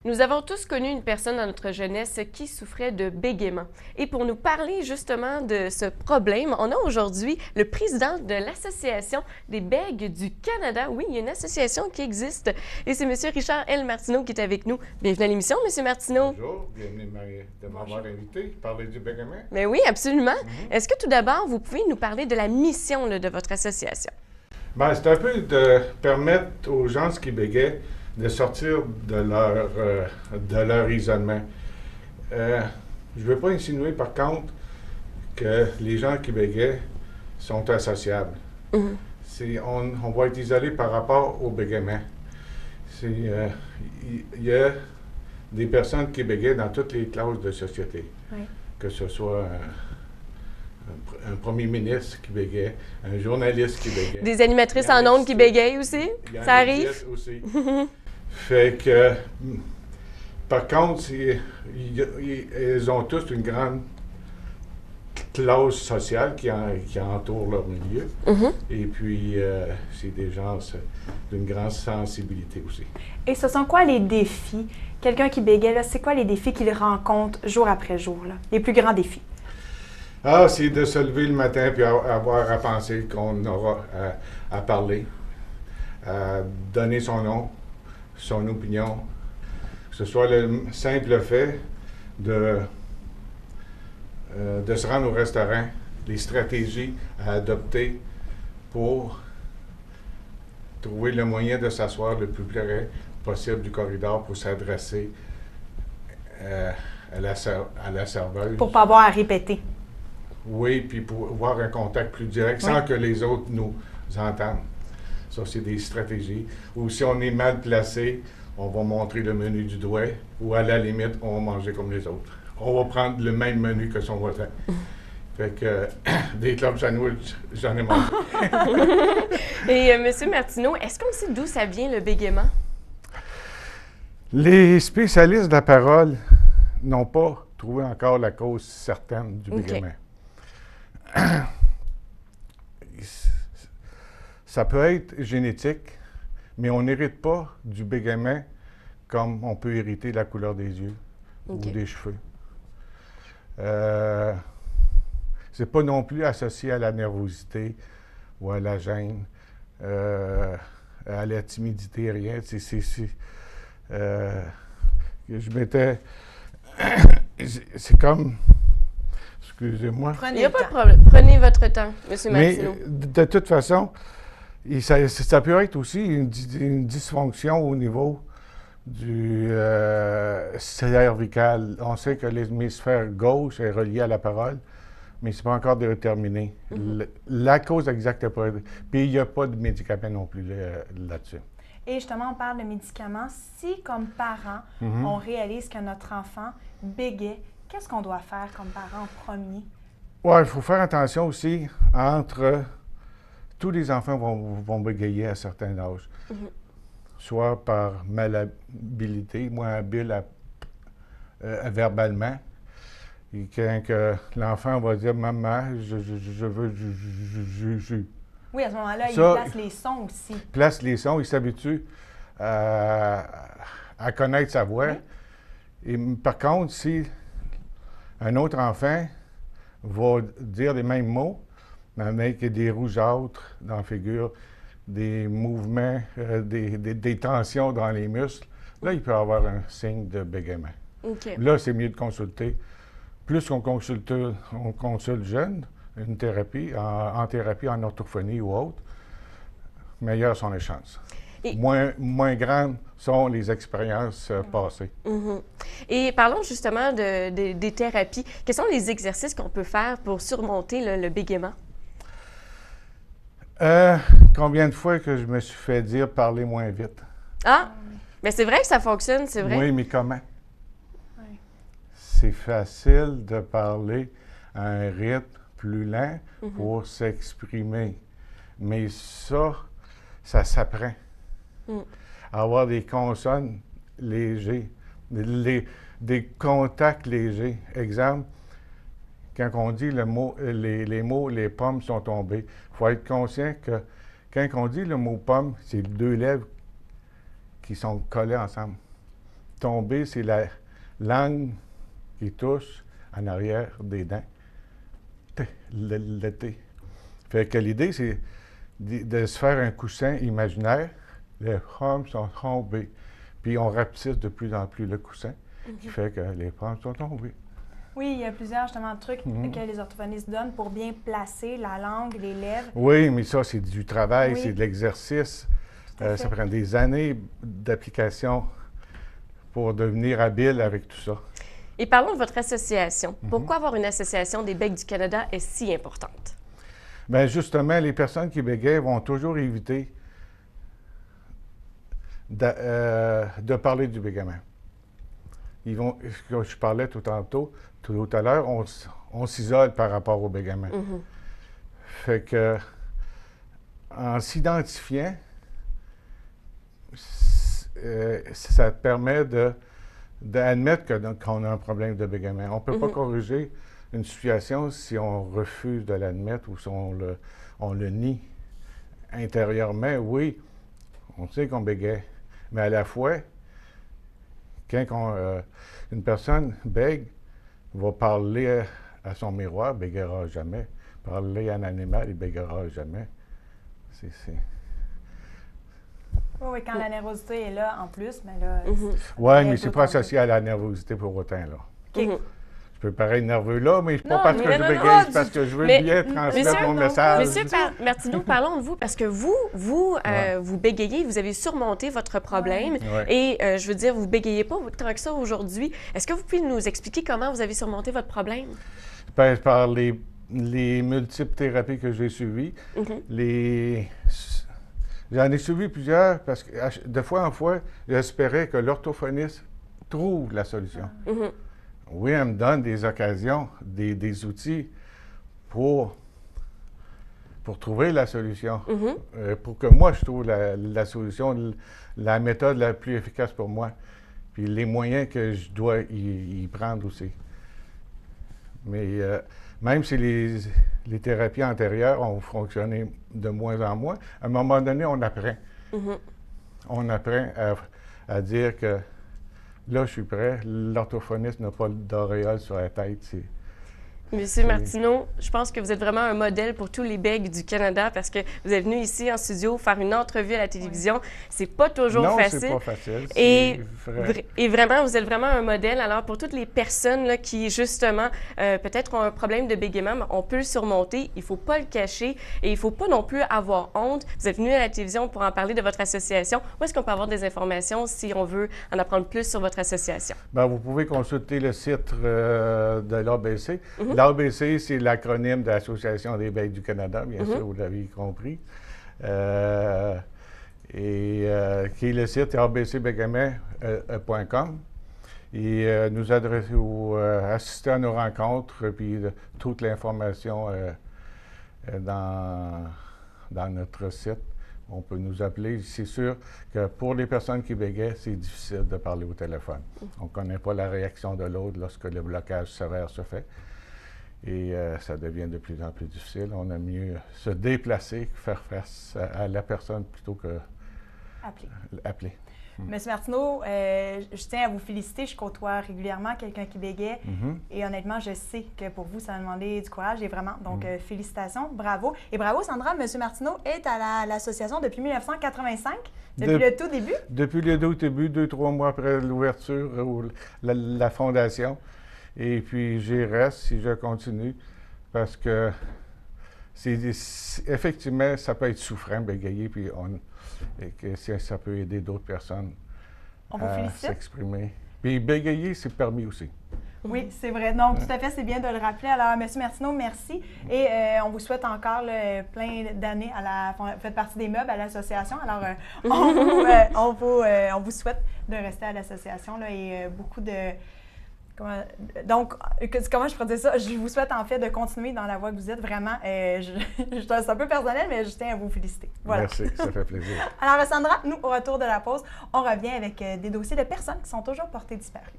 Nous avons tous connu une personne dans notre jeunesse qui souffrait de bégaiement. Et pour nous parler justement de ce problème, on a aujourd'hui le président de l'Association des bègues du Canada. Oui, il y a une association qui existe. Et c'est M. Richard L. Martineau qui est avec nous. Bienvenue à l'émission, M. Martineau. Bonjour, bienvenue de m'avoir invité pour parler du bégaiement. Mais oui, absolument. Est-ce que tout d'abord, vous pouvez nous parler de la mission de votre association? Ben, c'est un peu de permettre aux gens qui bégaient de sortir de leur isolement. Je ne veux pas insinuer, par contre, que les gens qui bégaient sont associables. On va être isolé par rapport au bégaiement. Il y a des personnes qui bégaient dans toutes les classes de société. Oui. Que ce soit un premier ministre qui bégait, un journaliste qui bégait. Des animatrices en ondes qui bégayent aussi? Ça arrive? Aussi. Fait que, par contre, ils ont tous une grande classe sociale qui entoure leur milieu. Et puis, c'est des gens d'une grande sensibilité aussi. Et ce sont quoi les défis? Quelqu'un qui bégaye, là, c'est quoi les défis qu'il rencontre jour après jour, là? Les plus grands défis? Ah, c'est de se lever le matin puis avoir à penser qu'on aura à parler, à donner son nom, son opinion. Que ce soit le simple fait de se rendre au restaurant, les stratégies à adopter pour trouver le moyen de s'asseoir le plus près possible du corridor pour s'adresser à la serveuse. Pour ne pas avoir à répéter. Oui, puis pour avoir un contact plus direct sans que les autres nous entendent. Ça, c'est des stratégies. Ou si on est mal placé, on va montrer le menu du doigt, ou à la limite, on va manger comme les autres. On va prendre le même menu que son voisin. Fait que des clubs sandwich, j'en ai mangé. Et M. Martineau, est-ce qu'on sait d'où ça vient le bégaiement? Les spécialistes de la parole n'ont pas trouvé encore la cause certaine du bégaiement. Ça peut être génétique, mais on n'hérite pas du bégaiement comme on peut hériter la couleur des yeux ou des cheveux. C'est pas non plus associé à la nervosité ou à la gêne, à la timidité, rien. Je m'étais... C'est comme... Excusez-moi. Il n'y a pas de problème. Prenez votre temps, M. Martineau. Mais de toute façon, ça peut être aussi une dysfonction au niveau du cervical. On sait que l'hémisphère gauche est relié à la parole, mais ce n'est pas encore déterminé. La cause exacte n'est pas... Puis il n'y a pas de médicaments non plus là-dessus. Et justement, on parle de médicaments. Si, comme parents, on réalise que notre enfant bégaye, qu'est-ce qu'on doit faire comme parent en premier? Oui, il faut faire attention aussi entre... Tous les enfants vont bégayer à certains âges, soit par malhabilité, moins habile verbalement. Et quand l'enfant va dire « Maman, je veux jus ». Oui, à ce moment-là, il place les sons aussi. Il place les sons, il s'habitue à connaître sa voix. Oui. Et par contre, si un autre enfant va dire les mêmes mots, mais avec des rougeâtres dans la figure, des mouvements, des tensions dans les muscles, là, il peut avoir un signe de bégaiement. Là, c'est mieux de consulter. Plus on consulte jeune, une thérapie, en orthophonie ou autre, meilleures sont les chances. Moins grandes sont les expériences passées. Et parlons justement des thérapies. Quels sont les exercices qu'on peut faire pour surmonter le bégaiement? Combien de fois que je me suis fait dire « parler moins vite ». Ah! Mais c'est vrai que ça fonctionne, c'est vrai. Oui, mais comment? Oui. C'est facile de parler à un rythme plus lent pour s'exprimer. Mais ça s'apprend. Avoir des consonnes légers, des contacts légers. Exemple, quand on dit les mots « les pommes sont tombées », il faut être conscient que quand on dit le mot « pomme », c'est deux lèvres qui sont collées ensemble. tomber, c'est la langue qui touche en arrière des dents. Le T. Fait que l'idée, c'est de se faire un coussin imaginaire. Les pommes sont tombées. Puis on rapetisse de plus en plus le coussin, qui fait que les pommes sont tombées. Oui, il y a plusieurs justement trucs que les orthophonistes donnent pour bien placer la langue, les lèvres. Oui, mais ça, c'est du travail, Oui. c'est de l'exercice. Tout à fait. Ça prend des années d'application pour devenir habile avec tout ça. Et parlons de votre association. Pourquoi avoir une association des becs du Canada est si importante? Bien, justement, les personnes qui bégayent vont toujours éviter de parler du bégaiement. Ils vont, comme je parlais tout à l'heure, on s'isole par rapport au bégaiement. Fait que, en s'identifiant, ça te permet d'admettre qu'on a un problème de bégaiement. On ne peut pas corriger une situation si on refuse de l'admettre ou si on le nie intérieurement. Oui, on sait qu'on bégaye, mais à la fois, quand une personne bègue, va parler à son miroir, ne bégayera jamais. Parler à un animal, il ne bégayera jamais. Oui, quand la nervosité est là en plus, mais là. Oui, mais c'est pas associé à la nervosité pour autant, là. OK. Je peux paraître nerveux là, mais c'est pas Non, parce que mais je non, bégaye, non, c'est parce que je veux mais- bien transmettre mon non, message. Monsieur Martineau, parlons de vous, parce que vous bégayez, vous avez surmonté votre problème. Ouais. Et je veux dire, vous bégayez pas tant que ça aujourd'hui. Est-ce que vous pouvez nous expliquer comment vous avez surmonté votre problème? Par les multiples thérapies que j'ai suivies, j'en ai suivi plusieurs parce que de fois en fois, j'espérais que l'orthophoniste trouve la solution. Oui, elle me donne des occasions, des outils pour trouver la solution, pour que moi, je trouve la solution, la méthode la plus efficace pour moi, puis les moyens que je dois y prendre aussi. Mais même si les thérapies antérieures ont fonctionné de moins en moins, à un moment donné, on apprend. On apprend à dire que là, je suis prêt. L'orthophoniste n'a pas d'auréole sur la tête. Monsieur Martineau, je pense que vous êtes vraiment un modèle pour tous les becs du Canada parce que vous êtes venu ici en studio faire une entrevue à la télévision. C'est pas toujours facile. Non, c'est pas facile. Et vraiment, vous êtes vraiment un modèle. Alors, pour toutes les personnes là, qui, justement, peut-être ont un problème de bégaiement, mais on peut le surmonter. Il ne faut pas le cacher et il ne faut pas non plus avoir honte. Vous êtes venu à la télévision pour en parler de votre association. Où est-ce qu'on peut avoir des informations si on veut en apprendre plus sur votre association? Bien, vous pouvez consulter le site de l'ABC. L'ABC, c'est l'acronyme de l'Association des becs du Canada, bien sûr, vous l'avez compris. Qui est le site abcbégaiement.com. Et nous adresser ou assister à nos rencontres, puis toute l'information dans notre site. On peut nous appeler. C'est sûr que pour les personnes qui bégayent, c'est difficile de parler au téléphone. On ne connaît pas la réaction de l'autre lorsque le blocage sévère se fait. Et ça devient de plus en plus difficile. On a mieux se déplacer que faire face à la personne plutôt que appeler. Monsieur Martineau, je tiens à vous féliciter. Je côtoie régulièrement quelqu'un qui bégait. Et honnêtement, je sais que pour vous, ça a demandé du courage. Et vraiment, donc, félicitations, bravo. Et bravo, Sandra. Monsieur Martineau est à l'association depuis 1985, depuis le tout début. Depuis le tout début, 2-3 mois après l'ouverture ou la fondation. Et puis, j'y reste si je continue parce que effectivement, ça peut être souffrant, bégayer, puis ça peut aider d'autres personnes à s'exprimer. Puis bégayer, c'est permis aussi. Oui, c'est vrai. Donc, tout à fait, c'est bien de le rappeler. Alors, M. Martineau, merci. Et on vous souhaite encore plein d'années vous faites partie des meubles à l'association. Alors, on vous souhaite de rester à l'association et beaucoup de... Donc, comment je pourrais dire ça? Je vous souhaite en fait de continuer dans la voie que vous êtes. Vraiment, c'est un peu personnel, mais je tiens à vous féliciter. Voilà. Merci, ça fait plaisir. Alors, Sandra, nous, au retour de la pause, on revient avec des dossiers de personnes qui sont toujours portées disparues.